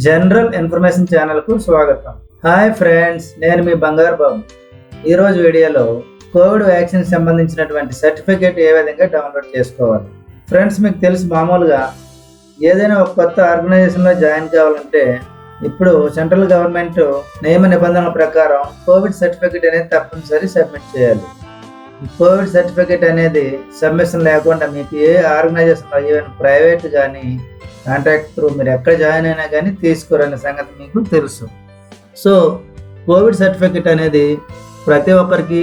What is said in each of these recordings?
General information ఛానల్కు స్వాగతం. Hi friends, నేను మీ బంగారు బాబు. ఈరోజు వీడియోలో కోవిడ్ వ్యాక్సిన్ సంబంధించినటువంటి సర్టిఫికేట్ ఏ విధంగా డౌన్లోడ్ చేసుకోవాలి. ఫ్రెండ్స్, మీకు తెలుసు, మామూలుగా ఏదైనా ఒక కొత్త ఆర్గనైజేషన్లో జాయిన్ కావాలంటే ఇప్పుడు సెంట్రల్ గవర్నమెంట్ నియమ నిబంధనల ప్రకారం కోవిడ్ సర్టిఫికేట్ అనేది తప్పనిసరి సబ్మిట్ చేయాలి. ఈ కోవిడ్ సర్టిఫికేట్ అనేది సబ్మిషన్ లేకుండా మీకు ఏ ఆర్గనైజేషన్లో, ఈవెన్ ప్రైవేట్ కానీ కాంట్రాక్ట్ త్రూ మీరు ఎక్కడ జాయిన్ అయినా కానీ తీసుకోరనే సంగతి మీకు తెలుసు. సో కోవిడ్ సర్టిఫికేట్ అనేది ప్రతి ఒక్కరికి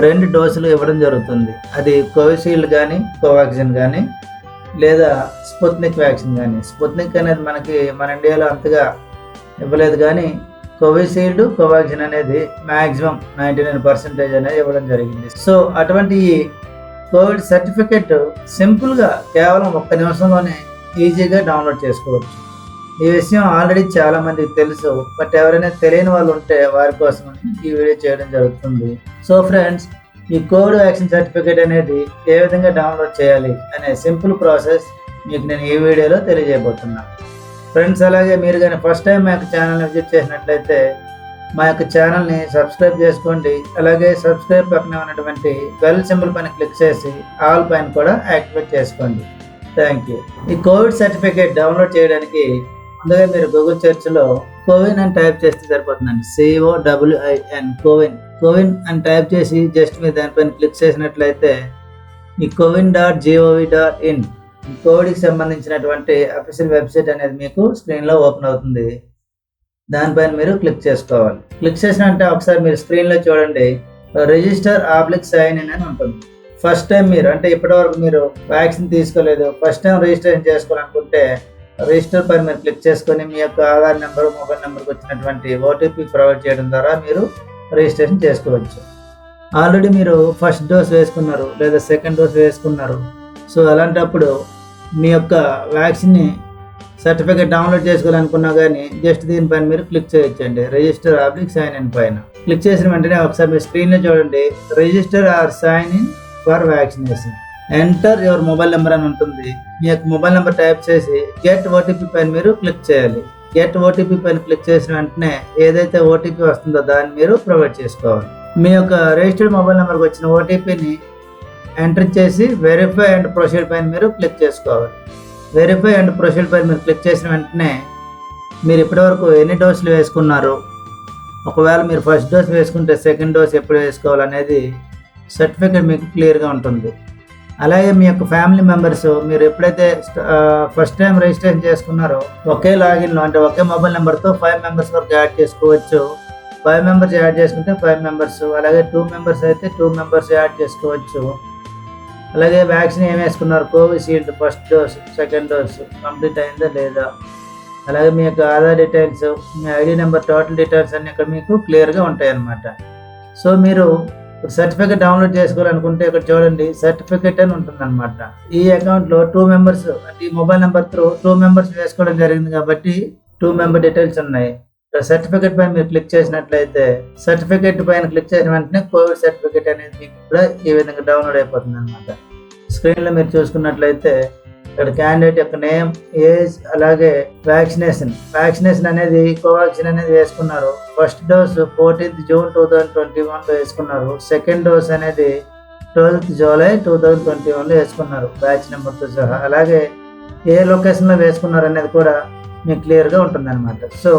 2 డోసులు ఇవ్వడం జరుగుతుంది. అది కోవిషీల్డ్ కానీ, కోవాక్సిన్ కానీ, లేదా స్పుత్నిక్ వ్యాక్సిన్ కానీ. స్పుత్నిక్ అనేది మన ఇండియాలో అంతగా ఇవ్వలేదు, కానీ కోవిషీల్డ్, కోవాక్సిన్ అనేది మ్యాక్సిమం 99% అనేది ఇవ్వడం జరిగింది. సో అటువంటి కోవిడ్ సర్టిఫికేట్ సింపుల్గా కేవలం 1 నిమిషంలోనే ఈజీగా డౌన్లోడ్ చేసుకోవచ్చు. ఈ విషయం ఆల్రెడీ చాలా మందికి తెలుసు, బట్ ఎవరైనా తెలియని వాళ్ళు ఉంటే వారి కోసం ఈ వీడియో చేయడం జరుగుతుంది. సో ఫ్రెండ్స్, ఈ కోవిడ్ వ్యాక్సిన్ సర్టిఫికేట్ అనేది ఏ విధంగా డౌన్లోడ్ చేయాలి అనే సింపుల్ ప్రాసెస్ మీకు నేను ఈ వీడియోలో తెలియజేయబోతున్నా. ఫ్రెండ్స్, అలాగే మీరు కానీ ఫస్ట్ టైం మా యొక్క ఛానల్ని విజిట్ చేసినట్లయితే మా యొక్క ఛానల్ని సబ్స్క్రైబ్ చేసుకోండి. అలాగే సబ్స్క్రైబ్ పక్కన ఉన్నటువంటి బెల్ సింబల్ పైన క్లిక్ చేసి ఆల్ పైన కూడా యాక్టివేట్ చేసుకోండి. Thank you. ఈ కోవిడ్ సర్టిఫికేట్ డౌన్లోడ్ చేయడానికి ముందుగా మీరు గూగుల్ సెర్చ్లో కోవిన్ అని టైప్ చేస్తే సరిపోతుందండి. COWIN కోవిన్ అని టైప్ చేసి జస్ట్ మీరు దానిపైన క్లిక్ చేసినట్లయితే ఈ cowin.gov.in కోవిడ్కి సంబంధించినటువంటి అఫీషియల్ వెబ్సైట్ అనేది మీకు స్క్రీన్లో ఓపెన్ అవుతుంది. దానిపైన మీరు క్లిక్ చేసుకోవాలి. క్లిక్ చేసినంటే ఒకసారి మీరు స్క్రీన్లో చూడండి, రిజిస్టర్/సైన్ ఇన్ అని ఉంటుంది. ఫస్ట్ టైం మీరు, అంటే ఇప్పటివరకు మీరు వ్యాక్సిన్ తీసుకోలేదు, ఫస్ట్ టైం రిజిస్ట్రేషన్ చేసుకోవాలనుకుంటే రిజిస్టర్ పైన మీరు క్లిక్ చేసుకొని మీ యొక్క ఆధార్ నెంబర్, మొబైల్ నెంబర్కి వచ్చినటువంటి ఓటీపీ ప్రొవైడ్ చేయడం ద్వారా మీరు రిజిస్ట్రేషన్ చేసుకోవచ్చు. ఆల్రెడీ మీరు ఫస్ట్ డోస్ వేసుకున్నారు లేదా సెకండ్ డోస్ వేసుకున్నారు. సో అలాంటప్పుడు మీ యొక్క వ్యాక్సిన్ని సర్టిఫికేట్ డౌన్లోడ్ చేసుకోవాలనుకున్నా కానీ జస్ట్ దీనిపైన మీరు క్లిక్ చేయొచ్చండి. రిజిస్టర్/సైన్ ఇన్ పైన క్లిక్ చేసిన వెంటనే ఒకసారి మీ స్క్రీన్లో చూడండి, register sign in for vaccination, enter your mobile number అని ఉంటుంది. మీ యొక్క మొబైల్ నెంబర్ టైప్ చేసి గెట్ ఓటీపీ పైన మీరు క్లిక్ చేయాలి. గెట్ ఓటీపీ పైన క్లిక్ చేసిన వెంటనే ఏదైతే ఓటీపీ వస్తుందో దాన్ని మీరు ప్రొవైడ్ చేసుకోవాలి. మీ యొక్క రిజిస్టర్డ్ మొబైల్ నెంబర్కి వచ్చిన ఓటీపీని ఎంటర్ చేసి వెరిఫై అండ్ ప్రొసీడ్ పైన మీరు క్లిక్ చేసుకోవాలి. వెరిఫై అండ్ ప్రొసీడ్ పైన మీరు క్లిక్ చేసిన వెంటనే మీరు ఇప్పటివరకు ఎన్ని డోసులు వేసుకున్నారు, ఒకవేళ మీరు ఫస్ట్ డోస్ వేసుకుంటే సెకండ్ డోస్ ఎప్పుడు వేసుకోవాలనేది సర్టిఫికేట్ మీకు క్లియర్గా ఉంటుంది. అలాగే మీ యొక్క ఫ్యామిలీ మెంబర్స్, మీరు ఎప్పుడైతే ఫస్ట్ టైం రిజిస్ట్రేషన్ చేసుకున్నారో ఒకే లాగిన్లో, అంటే ఒకే మొబైల్ నెంబర్తో 5 మెంబర్స్ వరకు యాడ్ చేసుకోవచ్చు. 5 మెంబర్స్ యాడ్ చేసుకుంటే 5 మెంబర్స్, అలాగే 2 మెంబర్స్ అయితే 2 మెంబర్స్ యాడ్ చేసుకోవచ్చు. అలాగే వ్యాక్సిన్ ఏం వేసుకున్నారు, Covishield first dose, second dose complete అయిందా లేదా, అలాగే మీ యొక్క ఆధార్ డీటెయిల్స్, మీ ఐడి నెంబర్, టోటల్ డీటెయిల్స్ అన్నీ ఇక్కడ మీకు క్లియర్గా ఉంటాయి అన్నమాట. సో మీరు సర్టిఫికేట్ డౌన్లోడ్ చేసుకోవాలనుకుంటే ఇక్కడ చూడండి, సర్టిఫికేట్ అని ఉంటుంది అనమాట. ఈ అకౌంట్లో 2 మెంబర్స్, అంటే ఈ మొబైల్ నెంబర్ త్రూ 2 మెంబర్స్ వేసుకోవడం జరిగింది కాబట్టి 2 మెంబర్ డీటెయిల్స్ ఉన్నాయి. సర్టిఫికేట్ పైన మీరు క్లిక్ చేసినట్లయితే సర్టిఫికేట్ పైన క్లిక్ చేసిన వెంటనే కోవిడ్ సర్టిఫికేట్ అనేది మీకు కూడా ఈ విధంగా డౌన్లోడ్ అయిపోతుంది అనమాట. స్క్రీన్లో మీరు చూసుకున్నట్లయితే ఇక్కడ క్యాండిడేట్ యొక్క నేమ్, ఏజ్, అలాగే వ్యాక్సినేషన్ అనేది కోవాక్సిన్ అనేది వేసుకున్నారు. ఫస్ట్ డోస్ 14th జూన్ 2021లో వేసుకున్నారు. సెకండ్ డోస్ అనేది 12th జూలై 2021లో వేసుకున్నారు, బ్యాచ్ నెంబర్తో సహా. అలాగే ఏ లొకేషన్లో వేసుకున్నారు అనేది కూడా మీకు క్లియర్గా ఉంటుంది అనమాట. సో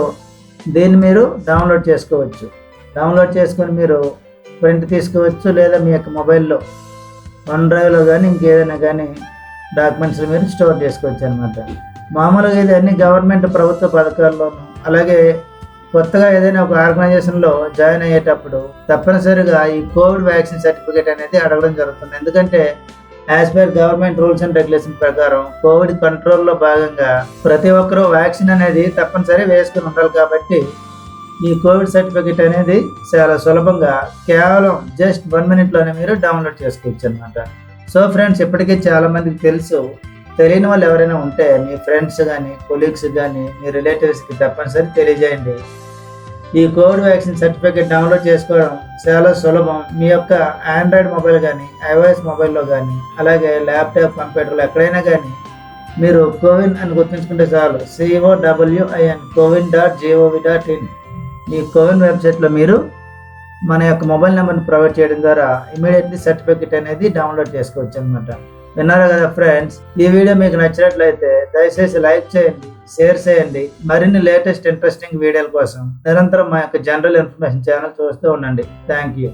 దీన్ని మీరు డౌన్లోడ్ చేసుకోవచ్చు. డౌన్లోడ్ చేసుకొని మీరు ప్రింట్ తీసుకోవచ్చు, లేదా మీ యొక్క మొబైల్లో OneDriveలో కానీ ఇంకేదైనా కానీ డాక్యుమెంట్స్ మీరు స్టోర్ చేసుకోవచ్చు అనమాట. మామూలుగా ఇది అన్ని గవర్నమెంట్ ప్రభుత్వ పథకాల్లోనూ, అలాగే కొత్తగా ఏదైనా ఒక ఆర్గనైజేషన్లో జాయిన్ అయ్యేటప్పుడు తప్పనిసరిగా ఈ కోవిడ్ వ్యాక్సిన్ సర్టిఫికేట్ అనేది అడగడం జరుగుతుంది. ఎందుకంటే as per government rules and regulation ప్రకారం కోవిడ్ కంట్రోల్లో భాగంగా ప్రతి ఒక్కరూ వ్యాక్సిన్ అనేది తప్పనిసరి వేసుకుని ఉండాలి. కాబట్టి ఈ కోవిడ్ సర్టిఫికేట్ అనేది చాలా సులభంగా కేవలం జస్ట్ 1 minute మీరు డౌన్లోడ్ చేసుకోవచ్చు అనమాట. సో ఫ్రెండ్స్, ఇప్పటికీ చాలా మందికి తెలుసు. తెలియని వాళ్ళు ఎవరైనా ఉంటే మీ ఫ్రెండ్స్ కానీ, కొలీగ్స్ కానీ, మీ రిలేటివ్స్కి తప్పనిసరి తెలియజేయండి. ఈ కోవిడ్ వ్యాక్సిన్ సర్టిఫికేట్ డౌన్లోడ్ చేసుకోవడం చాలా సులభం. మీ యొక్క ఆండ్రాయిడ్ మొబైల్ కానీ, iOS మొబైల్లో కానీ, అలాగే ల్యాప్టాప్, కంప్యూటర్లో ఎక్కడైనా కానీ మీరు కోవిన్ అని గుర్తుంచుకుంటే చాలు, COWIN COWIN.gov.in. ఈ కోవిన్ వెబ్సైట్లో మీరు మన యొక్క మొబైల్ నెంబర్ని ప్రొవైడ్ చేయడం ద్వారా ఇమీడియట్లీ సర్టిఫికెట్ అనేది డౌన్లోడ్ చేసుకోవచ్చు అనమాట. విన్నారు కదా ఫ్రెండ్స్, ఈ వీడియో మీకు నచ్చినట్లయితే దయచేసి లైక్ చేయండి, షేర్ చేయండి. మరిన్ని లేటెస్ట్ ఇంట్రెస్టింగ్ వీడియోల కోసం నిరంతరం మా యొక్క జనరల్ ఇన్ఫర్మేషన్ ఛానల్ చూస్తూ ఉండండి. Thank you.